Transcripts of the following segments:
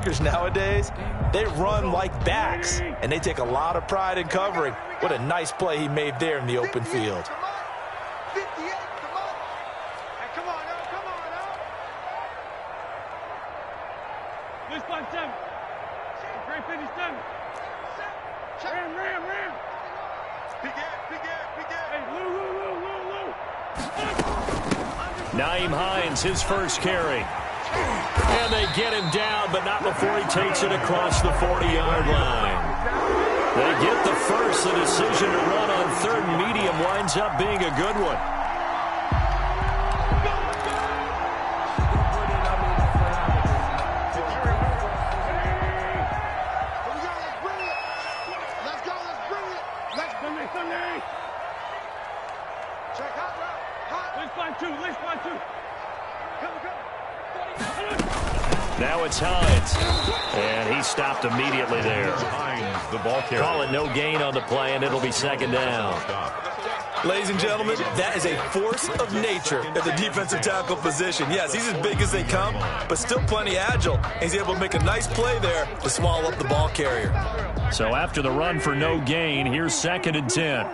linebackers nowadays, they run like backs, and they take a lot of pride in covering. What a nice play he made there in the open field. Nyheim Hines, his first carry. And they get him down, but not before he takes it across the 40-yard line. They get the first. The decision to run on third and medium winds up being a good one. Now it's Hines, and he stopped immediately there. Hines, the ball carrier. Call it no gain on the play, and it'll be second down. Ladies and gentlemen, that is a force of nature at the defensive tackle position. Yes, he's as big as they come, but still plenty agile. He's able to make a nice play there to swallow up the ball carrier. So after the run for no gain, here's 2nd and 10.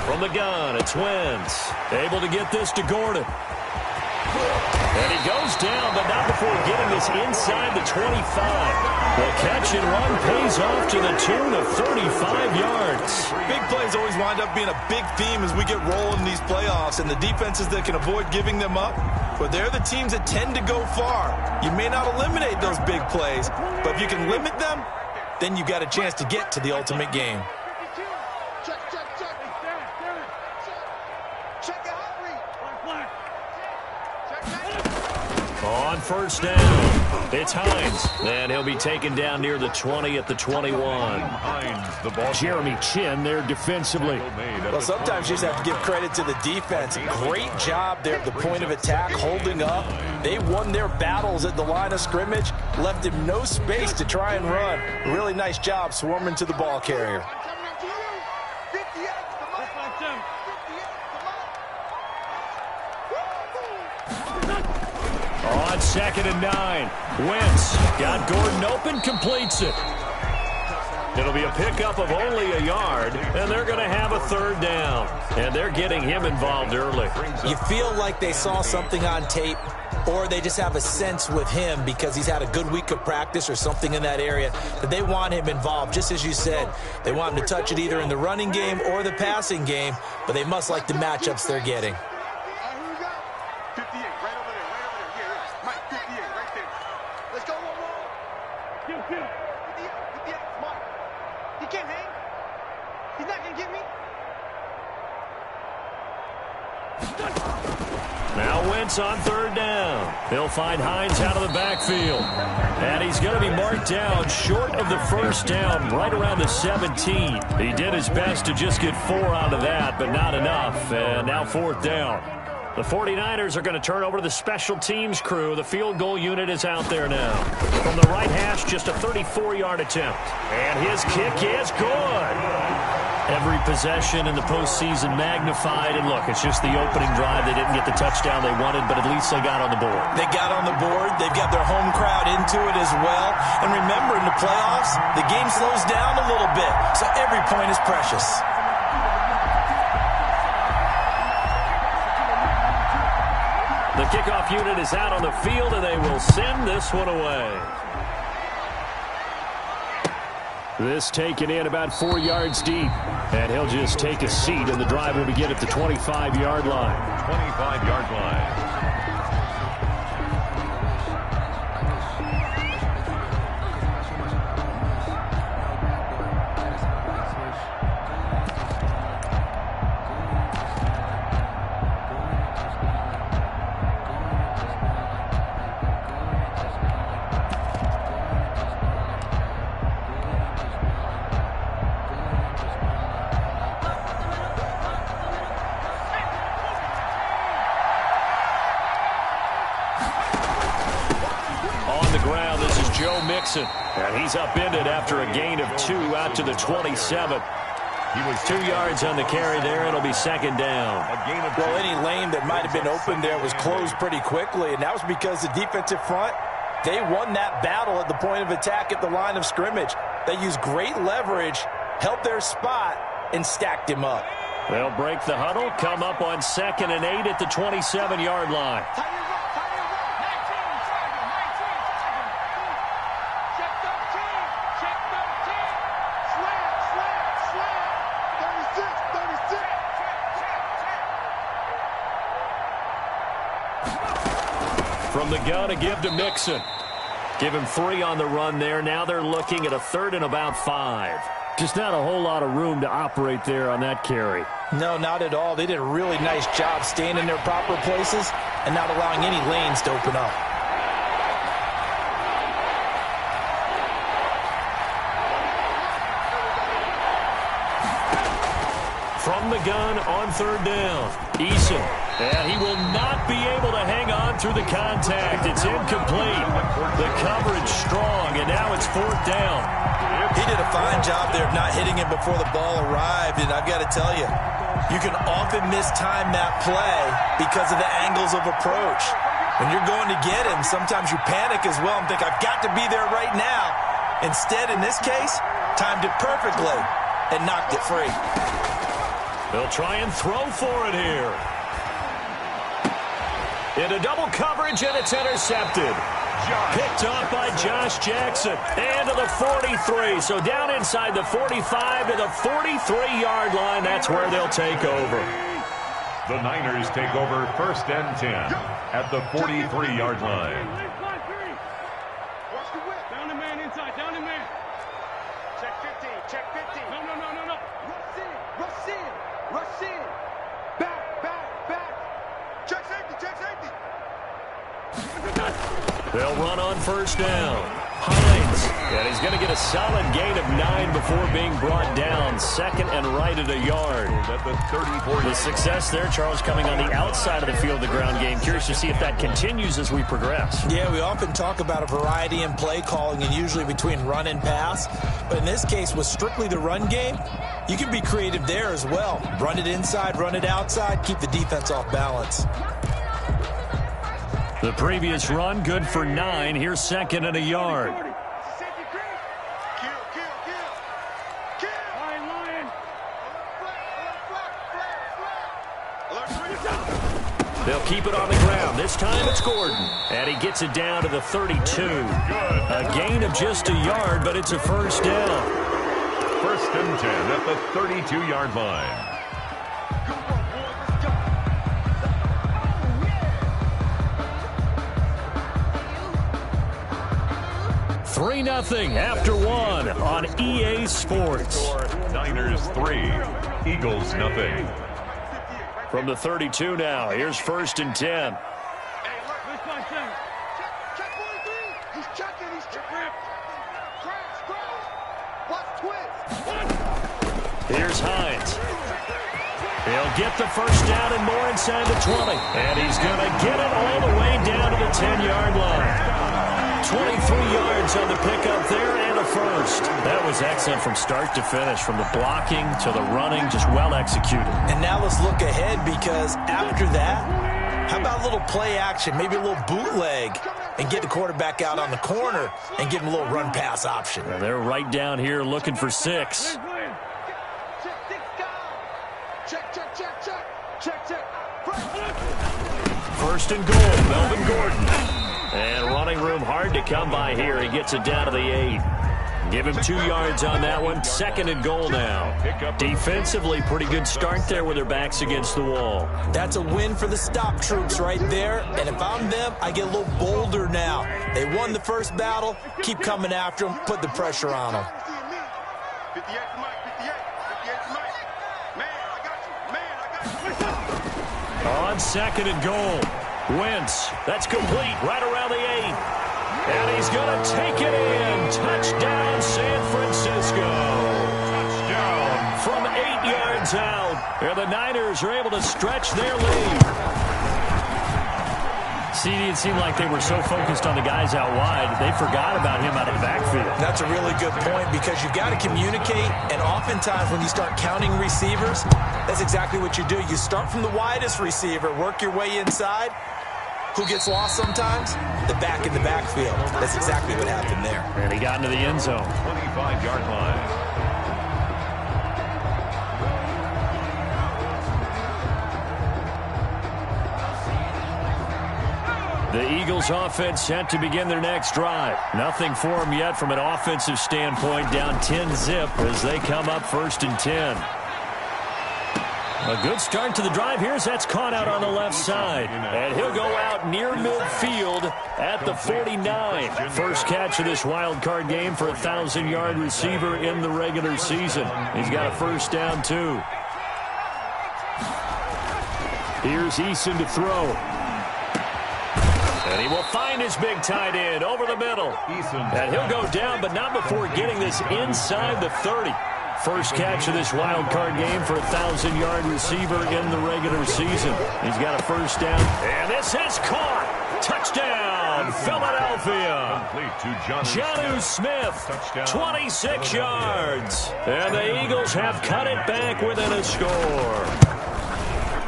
From the gun, it's Wentz. Able to get this to Gordon. And he goes down, but not before getting this inside the 25. The catch and run pays off to the tune of 35 yards. Big plays always wind up being a big theme as we get rolling in these playoffs, and the defenses that can avoid giving them up, but they're the teams that tend to go far. You may not eliminate those big plays, but if you can limit them, then you got a chance to get to the ultimate game. On first down, it's Hines, and he'll be taken down near the 20 at the 21. Hines, the ball. Jeremy Chin there defensively. Well, sometimes you just have to give credit to the defense. Great job there at the point of attack, holding up. They won their battles at the line of scrimmage, left him no space to try and run. Really nice job swarming to the ball carrier. On 2nd and 9, Wentz got Gordon open, completes it. It'll be a pickup of only a yard, and they're going to have a 3rd down. And they're getting him involved early. You feel like they saw something on tape, or they just have a sense with him because he's had a good week of practice or something in that area that they want him involved. Just as you said, they want him to touch it either in the running game or the passing game, but they must like the matchups they're getting. Now Wentz on 3rd down. He'll find Hines out of the backfield. And he's going to be marked down short of the 1st down, right around the 17. He did his best to just get 4 out of that, but not enough. And now 4th down. The 49ers are going to turn over to the special teams crew. The field goal unit is out there now. From the right hash, just a 34-yard attempt. And his kick is good. Every possession in the postseason magnified. And look, it's just the opening drive. They didn't get the touchdown they wanted, but at least they got on the board. They got on the board. They've got their home crowd into it as well. And remember, in the playoffs, the game slows down a little bit, so every point is precious. The kickoff unit is out on the field, and they will send this one away. This taken in about 4 yards deep. And he'll just take a seat, and the drive will begin at the 25-yard line. 25-yard line. And he's upended after a gain of 2 out to the 27. He was 2 yards on the carry there. It'll be second down. a gain of Well, any lane that might have been open there was closed pretty quickly, and that was because the defensive front, they won that battle at the point of attack at the line of scrimmage. They used great leverage, held their spot, and stacked him up. They'll break the huddle, come up on 2nd and 8 at the 27-yard line. From the gun, a give to Mixon. Give him 3 on the run there. Now they're looking at a 3rd and about 5. Just not a whole lot of room to operate there on that carry. No, not at all. They did a really nice job staying in their proper places and not allowing any lanes to open up. From the gun on 3rd down. Eason. And he will not be able to hang on through the contact. It's incomplete. The coverage strong, and now it's 4th down. He did a fine job there of not hitting him before the ball arrived, and I've got to tell you, you can often mistime that play because of the angles of approach. When you're going to get him, sometimes you panic as well and think, I've got to be there right now. Instead, in this case, timed it perfectly and knocked it free. They'll try and throw for it here. Into double coverage, and it's intercepted. Picked off by Josh Jackson. And to the 43. So down inside the 45 to the 43-yard line. That's where they'll take over. The Niners take over 1st and 10 at the 43-yard line. Watch the whip. Down the man inside. Down the man. Check 15. Check 15. No. Rush in. Rush in. Rush in. Back. Check safety. Check safety. They'll run on 1st down. Hines. And he's going to get a solid gain of 9 before being brought down. 2nd and right at a yard. At the 34. The success there, Charles, coming on the outside of the field, the ground game. Curious to see if that continues as we progress. Yeah, we often talk about a variety in play calling and usually between run and pass. But in this case, with strictly the run game, you can be creative there as well. Run it inside, run it outside, keep the defense off balance. The previous run, good for 9. Here's 2nd and a yard. They'll keep it on the ground. This time it's Gordon. And he gets it down to the 32. A gain of just a yard, but it's a 1st down. 1st and 10 at the 32-yard line. 3-0 after 1 on EA Sports. Niners 3, Eagles nothing. From the 32 now, here's 1st and 10. Hey, look, this one thing. Check 43. He's checking. Crash. Watch twist. Here's Hines. He'll get the 1st down and more inside the 20. And he's going to get it all the way down to the 10-yard line. 23 yards on the pickup there and a 1st. That was excellent from start to finish, from the blocking to the running, just well executed. And now let's look ahead, because after that, how about a little play action, maybe a little bootleg, and get the quarterback out on the corner and give him a little run-pass option. And they're right down here looking for 6. Check. 1st and goal, Melvin Gordon. And running room hard to come by here. He gets it down to the 8. Give him 2 yards on that one. 2nd and goal now. Defensively, pretty good start there with their backs against the wall. That's a win for the stop troops right there. And if I'm them, I get a little bolder now. They won the first battle. Keep coming after them. Put the pressure on them. 58 to Mike. 58 to Mike. Man, I got you. On 2nd and goal. Wentz. That's complete right around the 8. And he's going to take it in. Touchdown, San Francisco. Touchdown. From 8 yards out. And the Niners are able to stretch their lead. CD, it seemed like they were so focused on the guys out wide, they forgot about him out of the backfield. That's a really good point because you've got to communicate, and oftentimes when you start counting receivers, that's exactly what you do. You start from the widest receiver, work your way inside. Who gets lost sometimes? The back in the backfield. That's exactly what happened there. And he got into the end zone. 25-yard line. The Eagles offense set to begin their next drive. Nothing for them yet from an offensive standpoint, down 10-zip as they come up 1st and 10. A good start to the drive here as that's caught out on the left side. And he'll go out near midfield at the 49. First catch of this wild card game for a 1,000-yard receiver in the regular season. He's got a first down, too. Here's Eason to throw. And he will find his big tight end over the middle. And he'll go down, but not before getting this inside the 30. First catch of this wild card game for a 1,000-yard receiver in the regular season. He's got a first down. And this is caught. Touchdown, Philadelphia. Jonnu Smith, 26 yards. And the Eagles have cut it back within a score.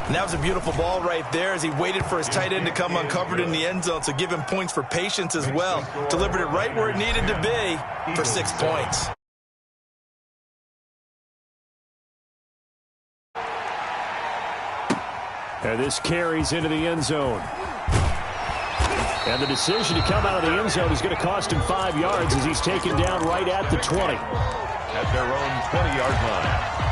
And that was a beautiful ball right there as he waited for his tight end to come uncovered in the end zone, so give him points for patience as well. Delivered it right where it needed to be for 6 points. And this carries into the end zone. And the decision to come out of the end zone is going to cost him 5 yards as he's taken down right at the 20. At their own 20-yard line.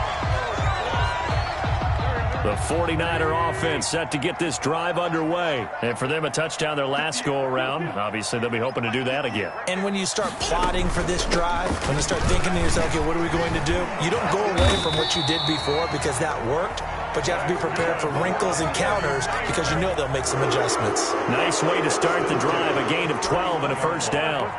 The 49er offense set to get this drive underway. And for them, a touchdown their last go-around. Obviously, they'll be hoping to do that again. And when you start plotting for this drive, when you start thinking to yourself, okay, what are we going to do? You don't go away from what you did before because that worked, but you have to be prepared for wrinkles and counters because you know they'll make some adjustments. Nice way to start the drive, a gain of 12 and a first down.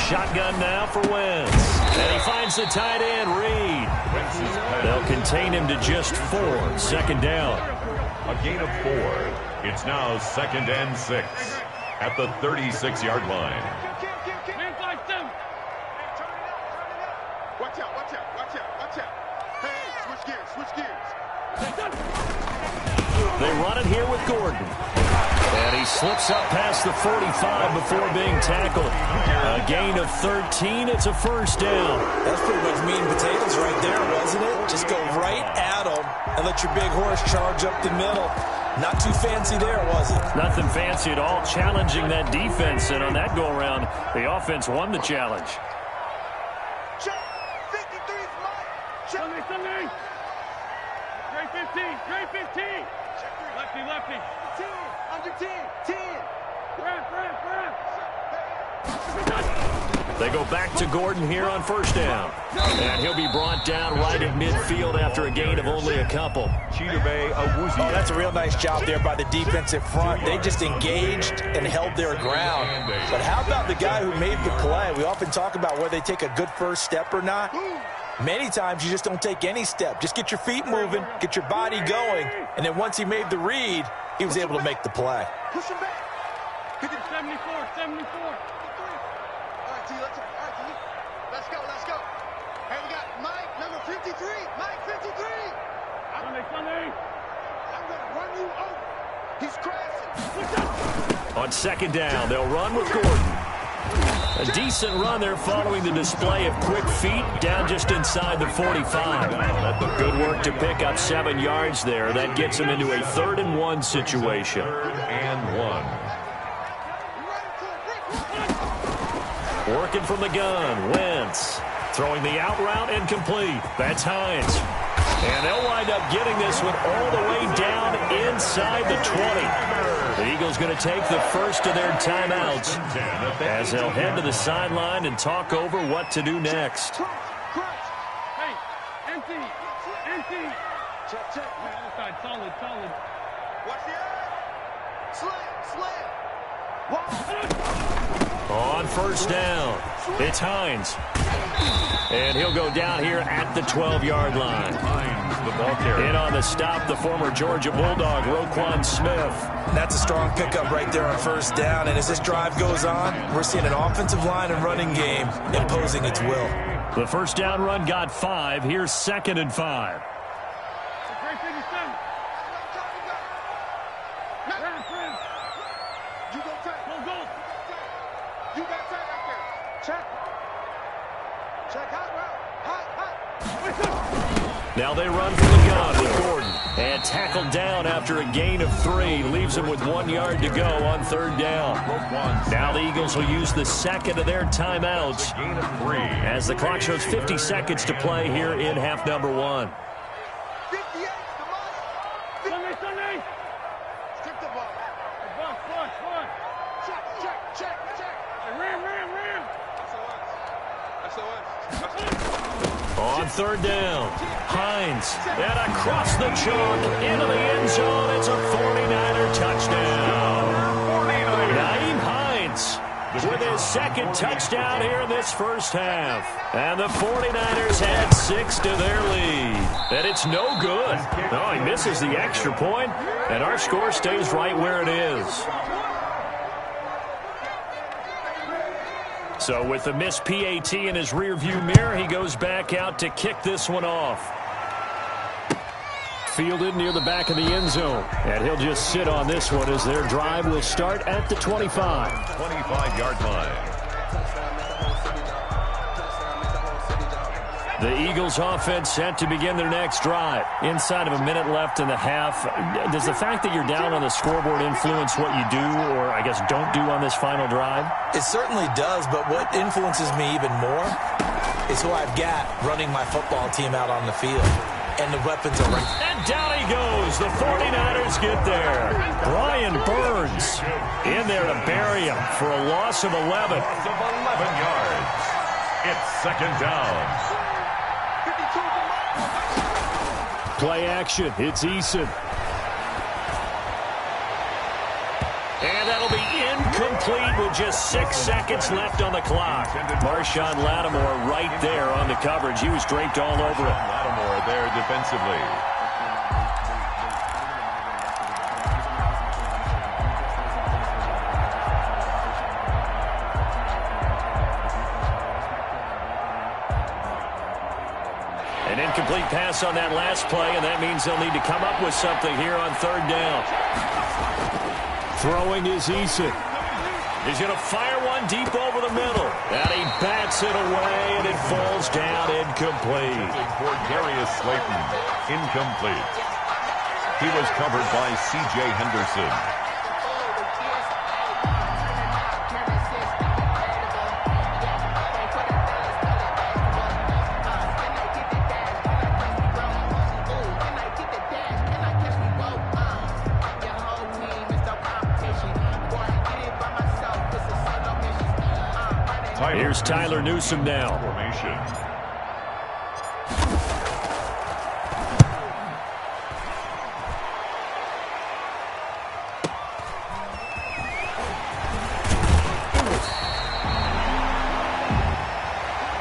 Shotgun now for Wentz. And he finds the tight end, Reed. They'll contain him to just 4. Second down. A gain of 4. It's now 2nd and 6 at the 36-yard line. Watch out, watch out, watch out, watch out. Hey, switch gears, switch gears. They run it here with Gordon. And he slips up past the 45 before being tackled. A gain of 13. It's a first down. That's pretty much meat and potatoes right there, wasn't it? Just go right at him and let your big horse charge up the middle. Not too fancy there, was it? Nothing fancy at all. Challenging that defense. And on that go-around, the offense won the challenge. Check. 53's Mike. Check. Sunday. Gray 15. Gray 15. Lefty, lefty. 10. Under 10. 10. Grab. They go back to Gordon here on first down. And he'll be brought down right at midfield after a gain of only a couple. Oh, that's a real nice job there by the defensive front. They just engaged and held their ground. But how about the guy who made the play? We often talk about whether they take a good first step or not. Many times you just don't take any step. Just get your feet moving, get your body going, and then once he made the read, he was able to make the play. Push him back. 74. All right, T, let's go. Hey, we got Mike, number 53. Mike, 53. Sunday. I'm going to run you over. He's crashing. On second down, they'll run with Gordon. A decent run there following the display of quick feet down just inside the 45. Good work to pick up 7 yards there. That gets him into a 3rd and 1 situation. 3rd and 1. Working from the gun, Wentz. Throwing the out route incomplete. That's Hines. And they'll wind up getting this one all the way down inside the 20. The Eagles going to take the first of their timeouts as they'll head to the sideline and talk over what to do next. Hey, empty. Check, check. Man, other side, solid, solid. Watch the edge. Slam. On first down, it's Hines. And he'll go down here at the 12-yard line. Hines, the ball carrier. In on the stop, the former Georgia Bulldog, Roquan Smith. That's a strong pickup right there on first down. And as this drive goes on, we're seeing an offensive line and running game imposing its will. The first down run got 5. Here's 2nd and 5. Great 57. You go take. Go. You got take out there. Check. Hot. Now they run from the gun with Gordon. And tackled down after a gain of 3. Leaves him with 1 yard to go on third down. Now the Eagles will use the second of their timeouts Gain of 3. as the clock shows 50 seconds to play here in half number 1. 58, the money. Sunday. Skip the ball. Flush. Check. Hey, ram. SOS. On third down, Hines, and across the chalk, into the end zone. It's a 49er touchdown. Nyheim Hines with his second touchdown here in this first half. And the 49ers add 6 to their lead. And it's no good. No, he misses the extra point, and our score stays right where it is. So with the missed PAT in his rearview mirror, he goes back out to kick this one off. Fielded near the back of the end zone. And he'll just sit on this one as their drive will start at the 25. 25-yard line. The Eagles offense set to begin their next drive. Inside of a minute left in the half. Does the fact that you're down on the scoreboard influence what you do, or I guess don't do on this final drive? It certainly does, but what influences me even more is who I've got running my football team out on the field. And the weapons are right. And down he goes. The 49ers get there. Brian Burns in there to bury him for a loss of 11. Loss of 11 yards. It's second down. Play action. It's Eason. And that'll be incomplete with just 6 seconds left on the clock. Marshawn Lattimore right there on the coverage. He was draped all over it. Lattimore there defensively. An incomplete pass on that last play, and that means they'll need to come up with something here on third down. Throwing is Eason. He's going to fire one deep over the middle. And he bats it away, and it falls down incomplete. For Darius Slayton, incomplete. He was covered by C.J. Henderson. Here's Tyler Newsome now. Formation.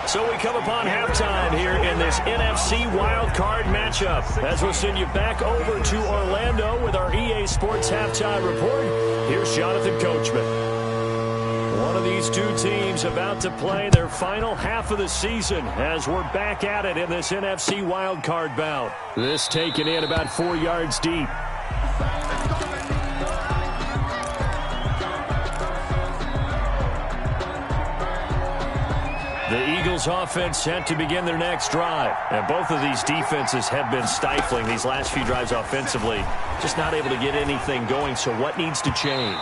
So we come upon halftime here in this NFC wildcard matchup. As we'll send you back over to Orlando with our EA Sports Halftime Report, here's Jonathan Coachman. One of these two teams about to play their final half of the season as we're back at it in this NFC wildcard bout. This taken in about 4 yards deep. The Eagles offense set to begin their next drive. And both of these defenses have been stifling these last few drives offensively. Just not able to get anything going, so what needs to change?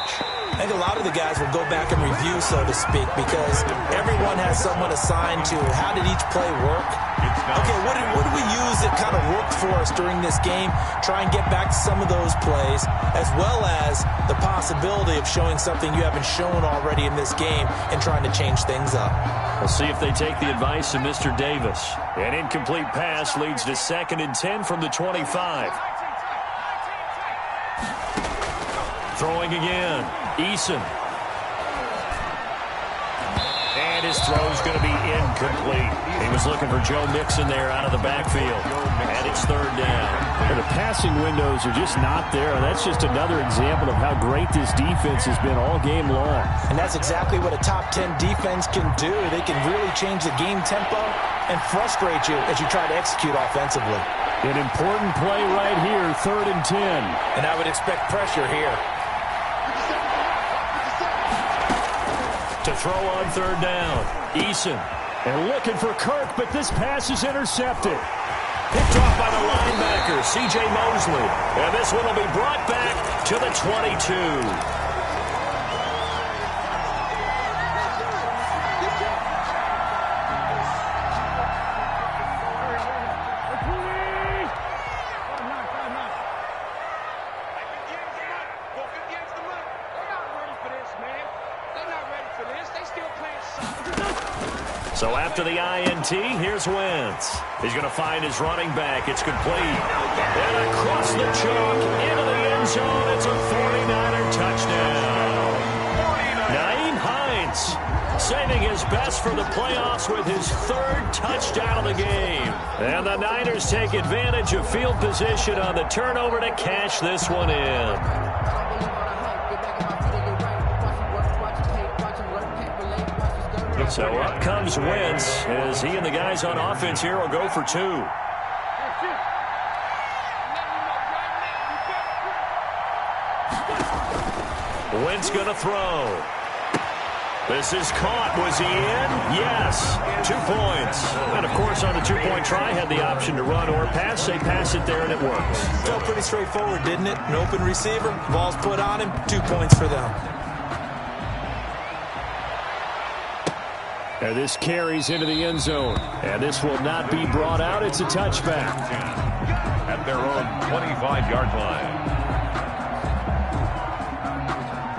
I think a lot of the guys will go back and review, so to speak, because everyone has someone assigned to how did each play work. Okay, what did we use kind of worked for us during this game. Try and get back to some of those plays, as well as the possibility of showing something you haven't shown already in this game and trying to change things up. We'll see if they take the advice of Mr. Davis. An incomplete pass leads to 2nd and 10 from the 25. Throwing again. Eason. And his throw's going to be incomplete. He was looking for Joe Mixon there out of the backfield. And it's 3rd down. Well, the passing windows are just not there. That's just another example of how great this defense has been all game long. And that's exactly what a top 10 defense can do. They can really change the game tempo and frustrate you as you try to execute offensively. An important play right here, 3rd and 10. And I would expect pressure here. To throw on 3rd down. Eason. And looking for Kirk, but this pass is intercepted. Picked off by the linebacker, C.J. Mosley. And this one will be brought back to the 22. So after the INT, here's Wentz. He's going to find his running back. It's complete. And across the chalk, into the end zone. It's a 49er touchdown. Nyheim Hines saving his best for the playoffs with his 3rd touchdown of the game. And the Niners take advantage of field position on the turnover to cash this one in. So up comes Wentz as he and the guys on offense here will go for 2. Wentz going to throw. This is caught. Was he in? Yes. 2 points. And, of course, on the 2-point try, had the option to run or pass. They pass it there, and it works. Felt pretty straightforward, didn't it? An open receiver, ball's put on him, 2 points for them. And this carries into the end zone. And this will not be brought out. It's a touchback. At their own 25-yard line.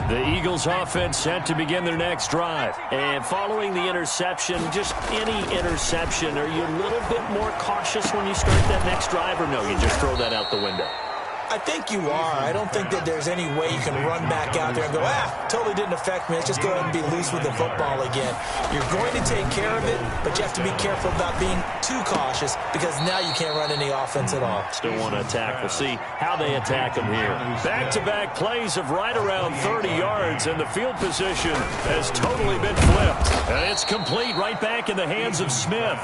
The Eagles offense set to begin their next drive. And following the interception, just any interception, are you a little bit more cautious when you start that next drive, or no, you just throw that out the window? I think you are. I don't think that there's any way you can run back out there and go, totally didn't affect me. Let's just go ahead and be loose with the football again. You're going to take care of it, but you have to be careful about being too cautious because now you can't run any offense at all. Still want to attack. We'll see how they attack them here. Back-to-back plays of right around 30 yards, and the field position has totally been flipped. And it's complete right back in the hands of Smith.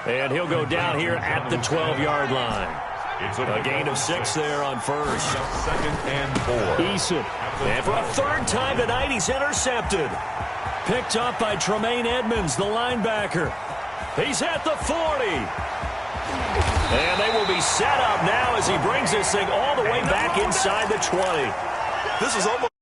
And he'll go down here at the 12-yard line. It's a gain of 6 there on 1st. 2nd and 4. Eason. And for a 3rd time tonight, he's intercepted. Picked up by Tremaine Edmonds, the linebacker. He's at the 40. And they will be set up now as he brings this thing all the way back inside the 20. This is almost